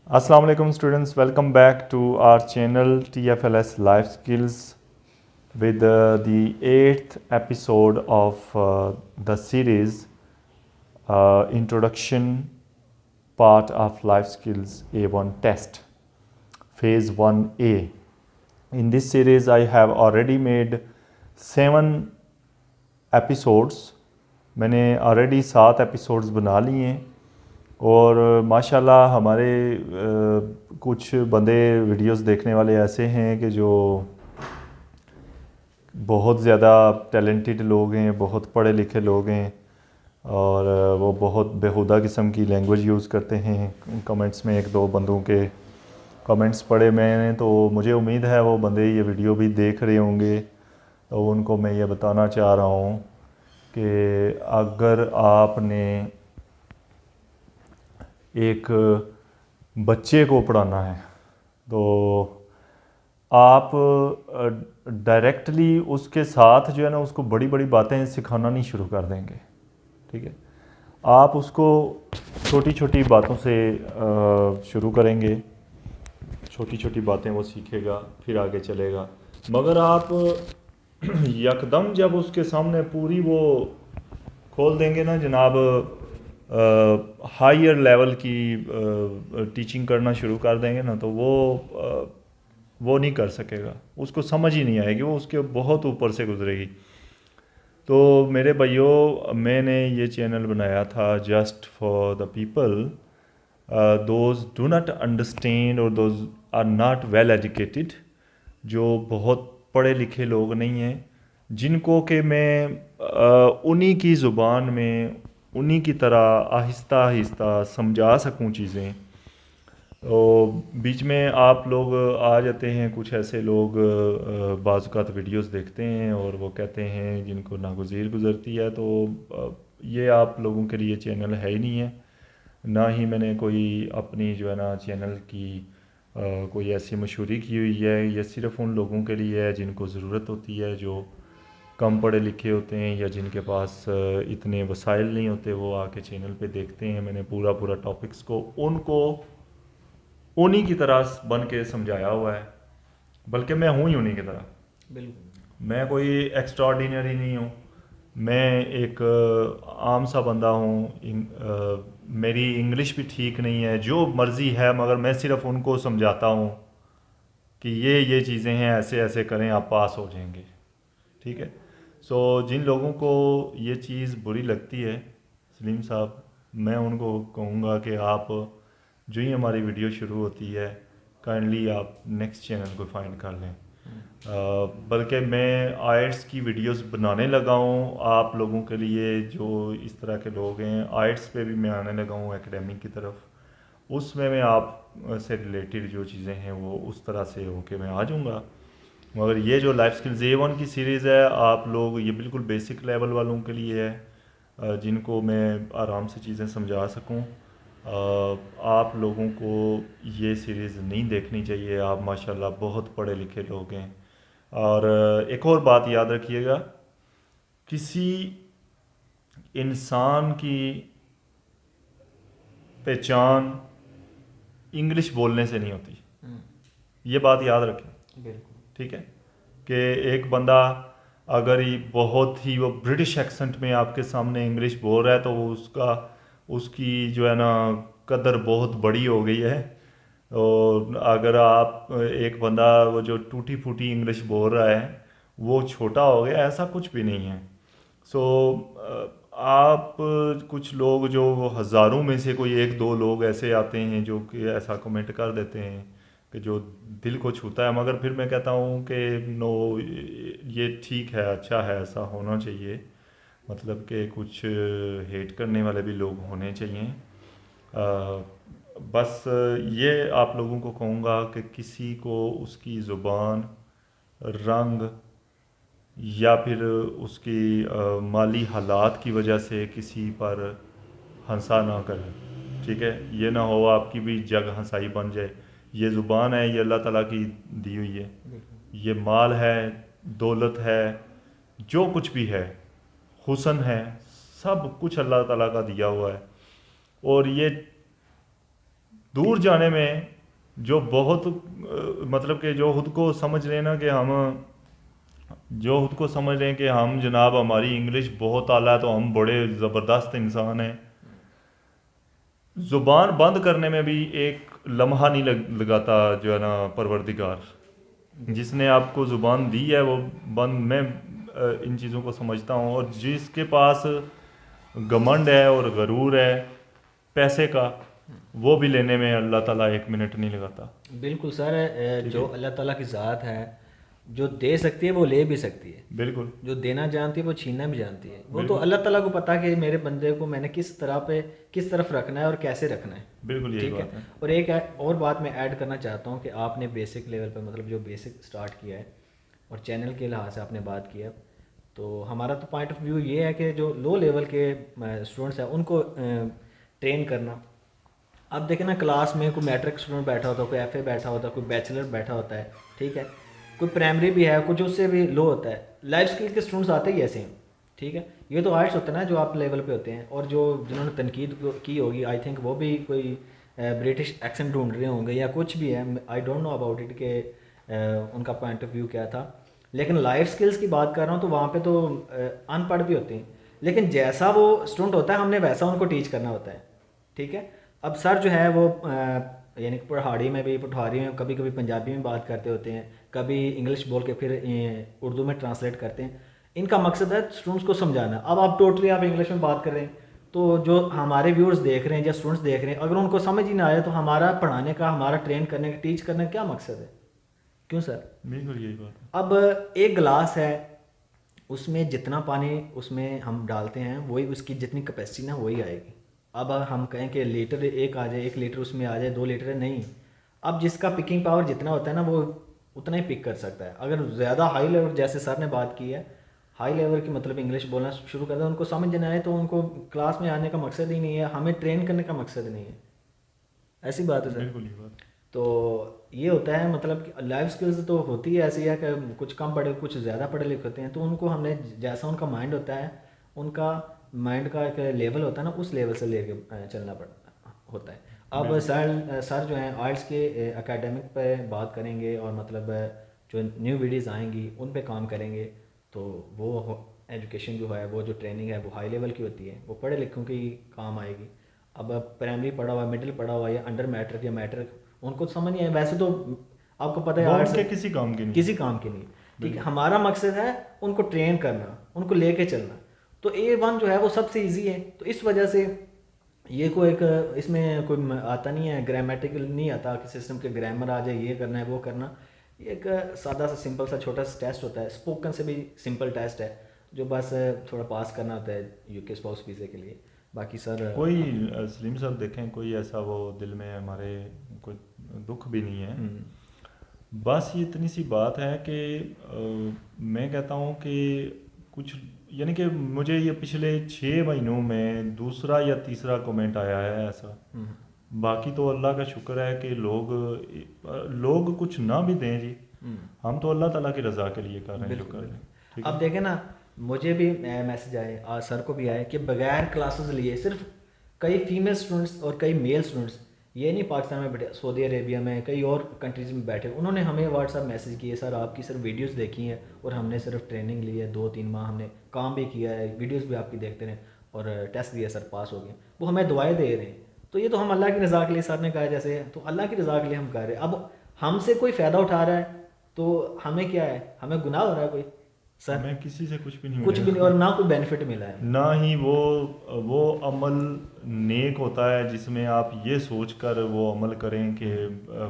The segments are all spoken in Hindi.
Assalamu alaikum students, welcome back to our channel TFLS Life Skills with the 8th episode of the series Introduction part of Life Skills A1 test, phase 1A. In this series I have already made 7 episodes. मैंने already 7 episodes बना लिए हैं और माशाल्लाह हमारे कुछ बंदे वीडियोस देखने वाले ऐसे हैं कि जो बहुत ज़्यादा टैलेंटेड लोग हैं, बहुत पढ़े लिखे लोग हैं और वो बहुत बेहुदा किस्म की लैंग्वेज यूज़ करते हैं। कमेंट्स में एक दो बंदों के कमेंट्स पढ़े मैंने, तो मुझे उम्मीद है वो बंदे ये वीडियो भी देख रहे होंगे। तो उनको मैं ये बताना चाह रहा हूँ कि अगर आपने एक बच्चे को पढ़ाना है तो आप डायरेक्टली उसके साथ जो है ना उसको बड़ी बड़ी बातें सिखाना नहीं शुरू कर देंगे। ठीक है, आप उसको छोटी छोटी बातों से शुरू करेंगे, छोटी छोटी बातें वो सीखेगा, फिर आगे चलेगा। मगर आप यकदम जब उसके सामने पूरी वो खोल देंगे ना जनाब, हायर लेवल की टीचिंग करना शुरू कर देंगे ना, तो वो नहीं कर सकेगा, उसको समझ ही नहीं आएगी, वो उसके बहुत ऊपर से गुजरेगी। तो मेरे भाइयों, मैंने ये चैनल बनाया था just for the people those do not understand और those are not well educated, जो बहुत पढ़े लिखे लोग नहीं हैं, जिनको कि मैं उन्हीं की ज़ुबान में उन्हीं की तरह आहिस्ता आहिस्ता समझा सकूं चीज़ें। तो बीच में आप लोग आ जाते हैं, कुछ ऐसे लोग बाज़-औक़ात वीडियोस देखते हैं और वो कहते हैं जिनको नागुज़ीर गुज़रती है, तो ये आप लोगों के लिए चैनल है ही नहीं है। ना ही मैंने कोई अपनी जो है ना चैनल की कोई ऐसी मशहूरी की हुई है। ये सिर्फ़ उन लोगों के लिए है जिनको ज़रूरत होती है, जो कम पढ़े लिखे होते हैं या जिनके पास इतने वसाइल नहीं होते, वो आके चैनल पे देखते हैं। मैंने पूरा टॉपिक्स को उनको उन्हीं की तरह बन के समझाया हुआ है, बल्कि मैं हूँ ही उन्हीं की तरह। बिल्कुल। मैं कोई एक्स्ट्राऑर्डिनरी नहीं हूँ, मैं एक आम सा बंदा हूँ। मेरी इंग्लिश भी ठीक नहीं है, जो मर्ज़ी है, मगर मैं सिर्फ़ उनको समझाता हूँ कि ये चीज़ें हैं, ऐसे ऐसे करें, आप पास हो जाएंगे। ठीक है। सो जिन लोगों को ये चीज़ बुरी लगती है सलीम साहब, मैं उनको कहूँगा कि आप जो ही हमारी वीडियो शुरू होती है, काइंडली आप नेक्स्ट चैनल को फाइंड कर लें। बल्कि मैं आइट्स की वीडियोस बनाने लगा हूँ आप लोगों के लिए, जो इस तरह के लोग हैं। आइट्स पे भी मैं आने लगा हूँ एकेडमिक की तरफ, उसमें मैं आप से रिलेटेड जो चीज़ें हैं वो उस तरह से होके मैं आ जाऊँगा। मगर ये जो लाइफ स्किल्स A1 की सीरीज़ है, आप लोग, ये बिल्कुल बेसिक लेवल वालों के लिए है, जिनको मैं आराम से चीज़ें समझा सकूं। आप लोगों को ये सीरीज़ नहीं देखनी चाहिए, आप माशाल्लाह बहुत पढ़े लिखे लोग हैं। और एक और बात याद रखिएगा, किसी इंसान की पहचान इंग्लिश बोलने से नहीं होती, ये बात याद रखें। बिल्कुल। ठीक है, कि एक बंदा अगर ही बहुत ही वो ब्रिटिश एक्सेंट में आपके सामने इंग्लिश बोल रहा है, तो उसकी जो है ना कदर बहुत बड़ी हो गई है। और अगर आप एक बंदा वो जो टूटी फूटी इंग्लिश बोल रहा है वो छोटा हो गया, ऐसा कुछ भी नहीं है। सो आप कुछ लोग जो हज़ारों में से कोई एक दो लोग ऐसे आते हैं जो कि ऐसा कमेंट कर देते हैं कि जो दिल को छूता है, मगर फिर मैं कहता हूँ कि नो, ये ठीक है, अच्छा है, ऐसा होना चाहिए। मतलब कि कुछ हेट करने वाले भी लोग होने चाहिए। बस ये आप लोगों को कहूँगा कि किसी को उसकी ज़ुबान, रंग या फिर उसकी माली हालात की वजह से किसी पर हंसा ना करें। ठीक है, ये ना हो आपकी भी जग हंसाई बन जाए। ये ज़ुबान है, ये अल्लाह ताला की दी हुई है। ये माल है, दौलत है, जो कुछ भी है, हुस्न है, सब कुछ अल्लाह ताला का दिया हुआ है। और ये दूर जाने में जो बहुत मतलब कि जो खुद को समझ लेना कि हम जो खुद को समझ रहे हैं कि हम जनाब हमारी इंग्लिश बहुत आला है तो हम बड़े ज़बरदस्त इंसान हैं, ज़ुबान बंद करने में भी एक लम्हा नहीं लगाता जो है ना परवरदिगार, जिसने आपको ज़ुबान दी है वो बंद। मैं इन चीज़ों को समझता हूँ। और जिसके पास घमंड है और गरूर है पैसे का, वो भी लेने में अल्लाह ताला 1 मिनट नहीं लगाता। बिल्कुल सर, जो अल्लाह ताला की ज़ात है, जो दे सकती है वो ले भी सकती है, बिल्कुल जो देना जानती है वो छीनना भी जानती है। वो तो अल्लाह ताला को पता है कि मेरे बंदे को मैंने किस तरह पे किस तरफ रखना है और कैसे रखना है। बिल्कुल यही ठीक बात है। है। और एक और बात मैं ऐड करना चाहता हूँ कि आपने बेसिक लेवल पर मतलब जो बेसिक स्टार्ट किया है और चैनल के लिहाज से आपने बात किया, तो हमारा तो पॉइंट ऑफ व्यू ये है कि जो लो लेवल के स्टूडेंट्स हैं उनको ट्रेन करना। अब देखें ना, क्लास में कोई मैट्रिक स्टूडेंट बैठा होता है, कोई एफए बैठा होता है, कोई बैचलर बैठा होता है, ठीक है, कोई प्राइमरी भी है, कुछ उससे भी लो होता है। लाइफ स्किल के स्टूडेंट्स आते ही ऐसे हैं, ठीक है। ये तो आर्ट्स होता है ना जो आप लेवल पे होते हैं, और जो जिन्होंने तनकीद की होगी आई थिंक वो भी कोई ब्रिटिश एक्सेंट ढूंढ रहे होंगे या कुछ भी है, I don't know about it कि उनका पॉइंट ऑफ व्यू क्या था। लेकिन लाइफ स्किल्स की बात कर रहा हूँ तो वहाँ पे तो अनपढ़ भी होते हैं, लेकिन जैसा वो स्टूडेंट होता है हमने वैसा उनको टीच करना होता है, ठीक है। अब सर जो है वो यानी पहाड़ी में भी, पठवारी में, कभी कभी पंजाबी में बात करते होते हैं, कभी इंग्लिश बोल के फिर उर्दू में ट्रांसलेट करते हैं। इनका मकसद है स्टूडेंट्स को समझाना। अब आप टोटली आप इंग्लिश में बात कर रहे हैं तो जो हमारे व्यूअर्स देख रहे हैं या स्टूडेंट्स देख रहे हैं, अगर उनको समझ ही ना आए तो हमारा पढ़ाने का, हमारा ट्रेन करने का, टीच करने का क्या मकसद है? क्यों सर? बिल्कुल यही बात है। अब एक गिलास है, उसमें जितना पानी उसमें हम डालते हैं वही उसकी जितनी कैपेसिटी ना वही आएगी। अब हम कहें कि लीटर एक आ जाए, 1 लीटर उसमें आ जाए, 2 लीटर है, नहीं। अब जिसका पिकिंग पावर जितना होता है ना वो उतना ही पिक कर सकता है। अगर ज़्यादा हाई लेवल, जैसे सर ने बात की है, हाई लेवल की मतलब इंग्लिश बोलना शुरू कर दें, उनको समझ नहीं आए तो उनको क्लास में आने का मकसद ही नहीं है, हमें ट्रेन करने का मकसद नहीं है। ऐसी बात है सर। बिल्कुल ये बात। तो ये होता है मतलब कि लाइफ स्किल्स तो होती है ऐसी है कि कुछ कम पढ़े कुछ ज़्यादा पढ़े लिखे होते हैं, तो उनको हमने जैसा उनका माइंड होता है, उनका माइंड का एक लेवल होता है ना, उस लेवल से लेके चलना पड़ता होता है। अब सर जो हैं आर्ट्स के एकेडमिक पे बात करेंगे और मतलब जो न्यू वीडियोज़ आएंगी उन पे काम करेंगे, तो वो एजुकेशन जो है, वो जो ट्रेनिंग है वो हाई लेवल की होती है, वो पढ़े लिखों की काम आएगी। अब प्राइमरी पढ़ा हुआ, मिडिल पढ़ा हुआ या अंडर मैट्रिक या मैट्रिक, उनको समझ नहीं आए। वैसे तो आपको पता है वो आर्ट्स उनके किसी काम की नहीं। किसी काम की नहीं, ठीक है। हमारा मकसद है उनको ट्रेन करना, उनको लेके चलना। तो A1 जो है वो सबसे इजी है, तो इस वजह से ये कोई एक इसमें कोई आता नहीं है, ग्रामेटिकल नहीं आता कि सिस्टम के ग्रामर आ जाए, ये करना है वो करना। ये एक सादा सा सिंपल सा छोटा सा टेस्ट होता है, स्पोकन से भी सिंपल टेस्ट है, जो बस थोड़ा पास करना होता है यूके स्पाउस वीज़े के लिए। बाकी सर कोई सलीम साहब देखें, कोई ऐसा वो दिल में हमारे कोई दुख भी नहीं है। बस ये इतनी सी बात है कि मैं कहता हूँ कि कुछ यानी कि मुझे ये पिछले 6 महीनों में दूसरा या तीसरा कमेंट आया है ऐसा। बाकी तो अल्लाह का शुक्र है कि लोग कुछ ना भी दें जी, हम तो अल्लाह ताला की रज़ा के लिए कर रहे हैं जो कर रहे हैं, ठीक है। अब देखें ना, मुझे भी मैसेज आए, आज सर को भी आए कि बगैर क्लासेस लिए सिर्फ कई फीमेल स्टूडेंट्स और कई मेल स्टूडेंट्स, ये नहीं पाकिस्तान में बैठे, सऊदी अरेबिया में, कई और कंट्रीज़ में बैठे, उन्होंने हमें व्हाट्सएप मैसेज किए, सर आपकी सिर्फ वीडियोस देखी हैं और हमने सिर्फ ट्रेनिंग ली है, 2-3 माह हमने काम भी किया है, वीडियोस भी आपकी देखते रहे और टेस्ट दिया सर, पास हो गए। वो हमें दुआएं दे रहे हैं। तो ये तो हम अल्लाह की रज़ा के लिए, सर ने कहा जैसे, तो अल्लाह की रज़ा के लिए हम कर रहे हैं। अब हमसे कोई फ़ायदा उठा रहा है तो हमें क्या है, हमें गुनाह हो रहा है कोई? सर हमें किसी से कुछ भी नहीं कुछ भी नहीं, और ना कोई बेनिफिट मिला है, ना ही वो अमल नेक होता है जिसमें आप ये सोचकर वो अमल करें कि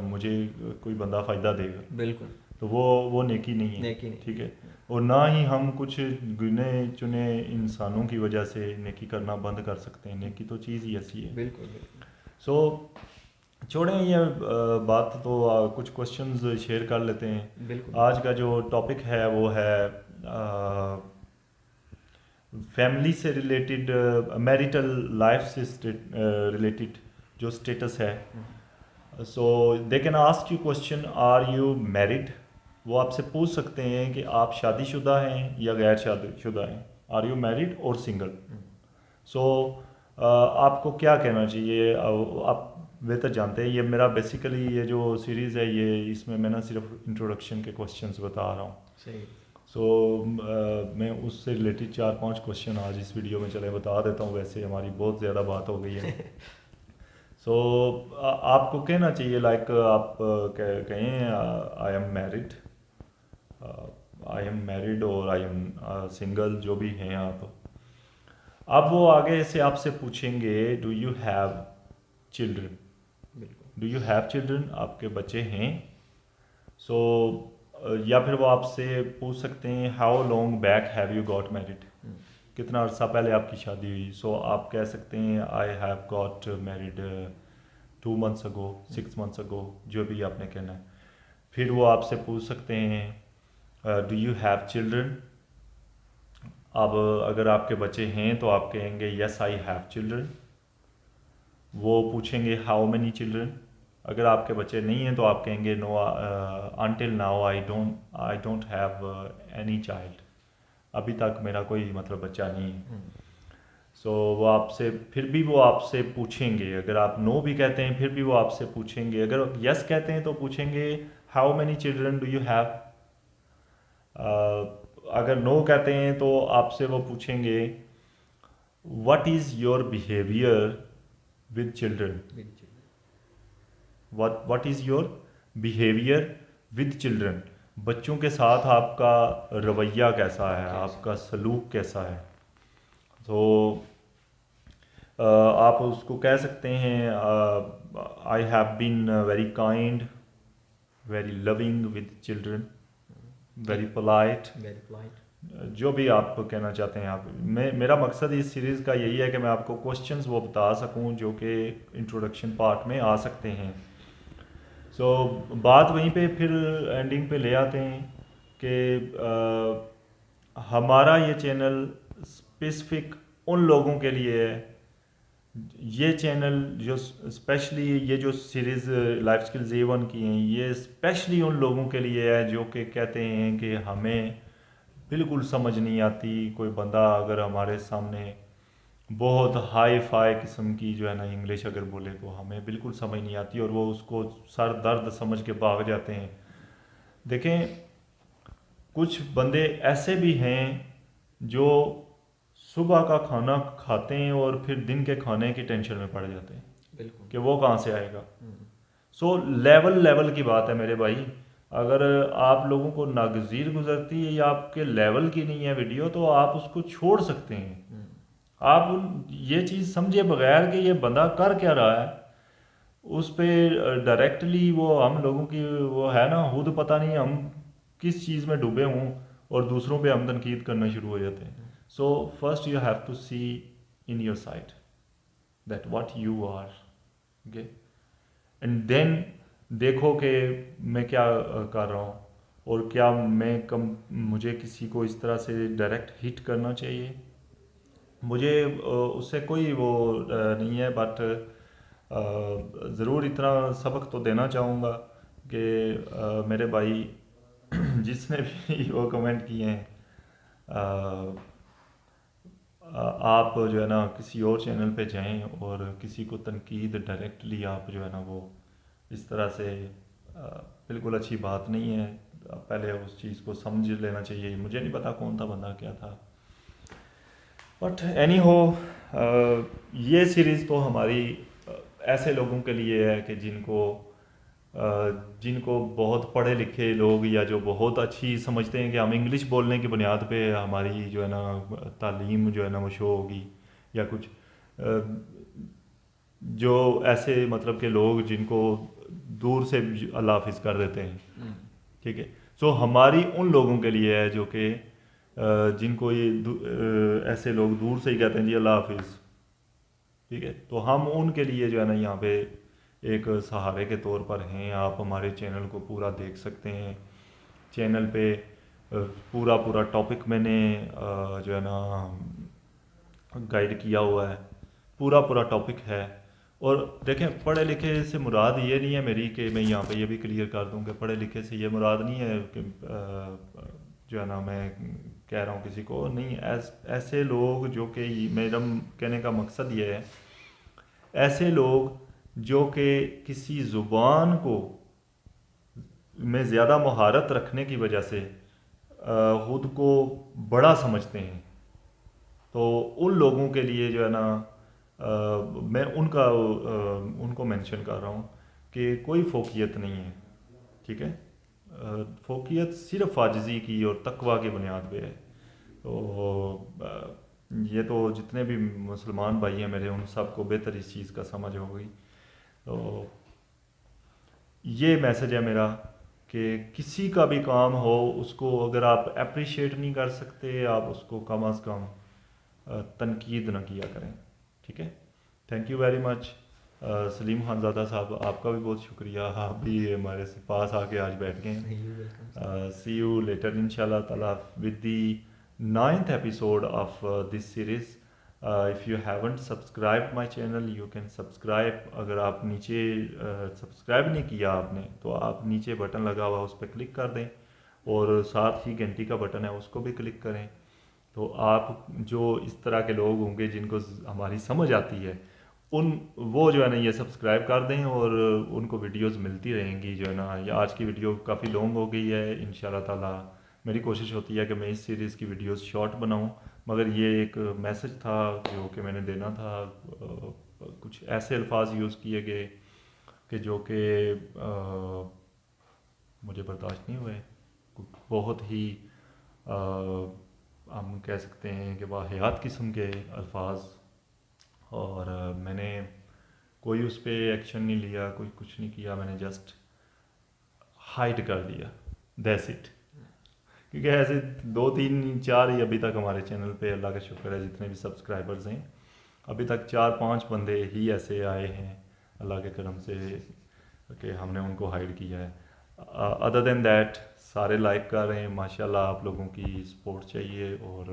मुझे कोई बंदा फ़ायदा देगा। बिल्कुल, तो वो नेकी नहीं है, नेकी नहीं। ठीक है। और ना ही हम कुछ गिने चुने इंसानों की वजह से नेकी करना बंद कर सकते हैं। नेकी तो चीज़ ही ऐसी है। बिल्कुल बिल्कुल। सो छोड़ें ये बात, तो कुछ क्वेश्चंस शेयर कर लेते हैं। बिल्कुल। आज का जो टॉपिक है वो है फैमिली से रिलेटेड, मैरिटल लाइफ से रिलेटेड जो स्टेटस है। So they can ask you question, are you married? वो आपसे पूछ सकते हैं कि आप शादीशुदा हैं या गैर शादीशुदा हैं, आर यू मैरिड और सिंगल। सो आपको क्या कहना चाहिए? आप बेहतर जानते हैं। ये मेरा बेसिकली ये जो सीरीज़ है ये इसमें मैं ना सिर्फ इंट्रोडक्शन के क्वेश्चंस बता रहा हूँ। सही। सो मैं उससे रिलेटेड 4-5 क्वेश्चन आज इस वीडियो में चले बता देता हूँ। वैसे हमारी बहुत ज़्यादा बात हो गई है। सो आपको कहना चाहिए लाइक आप कहें आई एम मैरिड, और आई एम सिंगल, जो भी हैं आप। अब वो आगे से आपसे पूछेंगे डू यू हैव चिल्ड्रन, बिल्कुल। डू यू हैव चिल्ड्रन, आपके बच्चे हैं। सो या फिर वो आपसे पूछ सकते हैं how long back have you got married, कितना अर्सा पहले आपकी शादी हुई। सो आप कह सकते हैं I have got married 2 months ago, 6 months अगो, जो भी आपने कहना है। फिर वो आपसे पूछ सकते हैं डू यू हैव चिल्ड्रन। अब अगर आपके बच्चे हैं तो आप कहेंगे यस आई हैव चिल्ड्रन। वो पूछेंगे हाउ मेनी चिल्ड्रन। अगर आपके बच्चे नहीं हैं तो आप कहेंगे no, until now I don't have any child, अभी तक मेरा कोई मतलब बच्चा नहीं है। सो वो आपसे फिर भी वो आपसे पूछेंगे, अगर आप नो भी कहते हैं फिर भी वो आपसे पूछेंगे। अगर यस कहते हैं तो पूछेंगे how many children do you have. अगर नो कहते हैं तो आपसे वो पूछेंगे what is your behaviour with children, what is your behaviour with children, बच्चों के साथ आपका रवैया कैसा है, आपका सलूक कैसा है। तो आप उसको कह सकते हैं I have been very kind, very loving with children, very polite, जो भी आप कहना चाहते हैं आप। मेरा मकसद इस सीरीज़ का यही है कि मैं आपको क्वेश्चंस वो बता सकूं जो कि इंट्रोडक्शन पार्ट में आ सकते हैं। सो बात वहीं पे फिर एंडिंग पे ले आते हैं कि हमारा ये चैनल स्पेसिफिक उन लोगों के लिए है, ये चैनल जो स्पेशली ये जो सीरीज़ लाइफ स्किल्स A1 की हैं ये स्पेशली उन लोगों के लिए है जो कि कहते हैं कि हमें बिल्कुल समझ नहीं आती। कोई बंदा अगर हमारे सामने बहुत हाई फाई किस्म की जो है ना इंग्लिश अगर बोले तो हमें बिल्कुल समझ नहीं आती और वो उसको सर दर्द समझ के भाग जाते हैं। देखें, कुछ बंदे ऐसे भी हैं जो सुबह का खाना खाते हैं और फिर दिन के खाने की टेंशन में पड़ जाते हैं बिल्कुल कि वो कहाँ से आएगा। सो लेवल की बात है मेरे भाई। अगर आप लोगों को नागज़ीर गुजरती है या आपके लेवल की नहीं है वीडियो तो आप उसको छोड़ सकते हैं। आप ये चीज़ समझे बगैर कि ये बंदा कर क्या रहा है, उस पर डायरेक्टली वो हम लोगों की वो है ना खुद पता नहीं हम किस चीज़ में डूबे हों और दूसरों पे हम तनकीद करना शुरू हो जाते हैं। So first you have to see in your side that what you are, okay, and then देखो कि मैं क्या कर रहा हूँ और क्या मुझे किसी को इस तरह से डायरेक्ट हिट करना चाहिए। मुझे उससे कोई वो नहीं है, बट ज़रूर इतना सबक तो देना चाहूँगा कि मेरे भाई जिसने भी वो कमेंट किए हैं आप जो है ना किसी और चैनल पे जाएं और किसी को तनकीद डायरेक्टली आप जो है ना वो इस तरह से बिल्कुल अच्छी बात नहीं है। पहले उस चीज़ को समझ लेना चाहिए। मुझे नहीं पता कौन था बंदा क्या था, बट एनी हो ये सीरीज़ तो हमारी ऐसे लोगों के लिए है कि जिनको बहुत पढ़े लिखे लोग या जो बहुत अच्छी समझते हैं कि हम इंग्लिश बोलने की बुनियाद पे हमारी जो है ना तालीम जो है ना वो शो होगी, या कुछ जो ऐसे मतलब के लोग जिनको दूर से अल्लाह हाफिज़ कर देते हैं, ठीक है। सो हमारी उन लोगों के लिए है जो कि जिनको ये ऐसे लोग दूर से ही कहते हैं जी अल्लाह हाफिज़, ठीक है। तो हम उनके लिए जो है ना यहाँ पे एक सहारे के तौर पर हैं। आप हमारे चैनल को पूरा देख सकते हैं। चैनल पे पूरा टॉपिक मैंने जो है ना गाइड किया हुआ है, पूरा टॉपिक है। और देखें, पढ़े लिखे से मुराद ये नहीं है मेरी कि मैं यहाँ पे ये भी क्लियर कर दूँ कि पढ़े लिखे से ये मुराद नहीं है कि जो है ना मैं कह रहा हूँ किसी को नहीं। ऐसे लोग जो कि मेरा कहने का मकसद ये है, ऐसे लोग जो कि किसी ज़ुबान को में ज़्यादा महारत रखने की वजह से ख़ुद को बड़ा समझते हैं, तो उन लोगों के लिए जो है ना मैं उनको मेंशन कर रहा हूँ कि कोई फोकियत नहीं है, ठीक है। फोकियत सिर्फ आजिज़ी की और तकवा की बुनियाद पे है। तो ये तो जितने भी मुसलमान भाई हैं मेरे, उन सबको बेहतर इस चीज़ का समझ हो गई। तो ये मैसेज है मेरा कि किसी का भी काम हो, उसको अगर आप अप्रिशिएट नहीं कर सकते, आप उसको कम अज़ कम तनकीद ना किया करें, ठीक है। Thank you very much Salim Khanzada साहब, आपका भी बहुत शुक्रिया, आप भी हमारे से पास आके आज बैठ गए हैं। सी यू लेटर इंशाल्लाह ताला with the 9th episode of this series. If you haven't subscribed my channel, you can subscribe. अगर आप नीचे सब्सक्राइब नहीं किया आपने, तो आप नीचे बटन लगा हुआ उस पर क्लिक कर दें, और साथ ही घंटी का बटन है उसको भी क्लिक करें। तो आप जो इस तरह के लोग होंगे जिनको हमारी समझ आती है, वो जो है ना ये सब्सक्राइब कर दें, और उनको वीडियोस मिलती रहेंगी जो है ना। ये आज की वीडियो काफ़ी लॉन्ग हो गई है, इंशाल्लाह ताला मेरी कोशिश होती है कि मैं इस सीरीज़ की वीडियोस शॉर्ट बनाऊं, मगर ये एक मैसेज था जो कि मैंने देना था। कुछ ऐसे अल्फाज यूज़ किए गए कि जो कि मुझे बर्दाश्त नहीं हुए, बहुत ही हम कह सकते हैं कि वाहियात किस्म के अल्फाज, और मैंने कोई उस पर एक्शन नहीं लिया, कोई कुछ नहीं किया, मैंने जस्ट हाइड कर दिया, दैट्स इट। क्योंकि ऐसे 2 3 4 ही अभी तक हमारे चैनल पे, अल्लाह का शुक्र है, जितने भी सब्सक्राइबर्स हैं अभी तक 4 5 बंदे ही ऐसे आए हैं अल्लाह के करम से कि हमने उनको हाइड किया है। अदर देन दैट सारे लाइक कर रहे हैं माशाल्लाह। आप लोगों की सपोर्ट चाहिए, और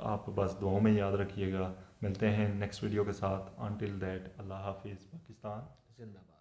आप बस दुआओं में याद रखिएगा। मिलते हैं नेक्स्ट वीडियो के साथ। अनटिल दैट अल्लाह हाफिज़। पाकिस्तान जिंदाबाद।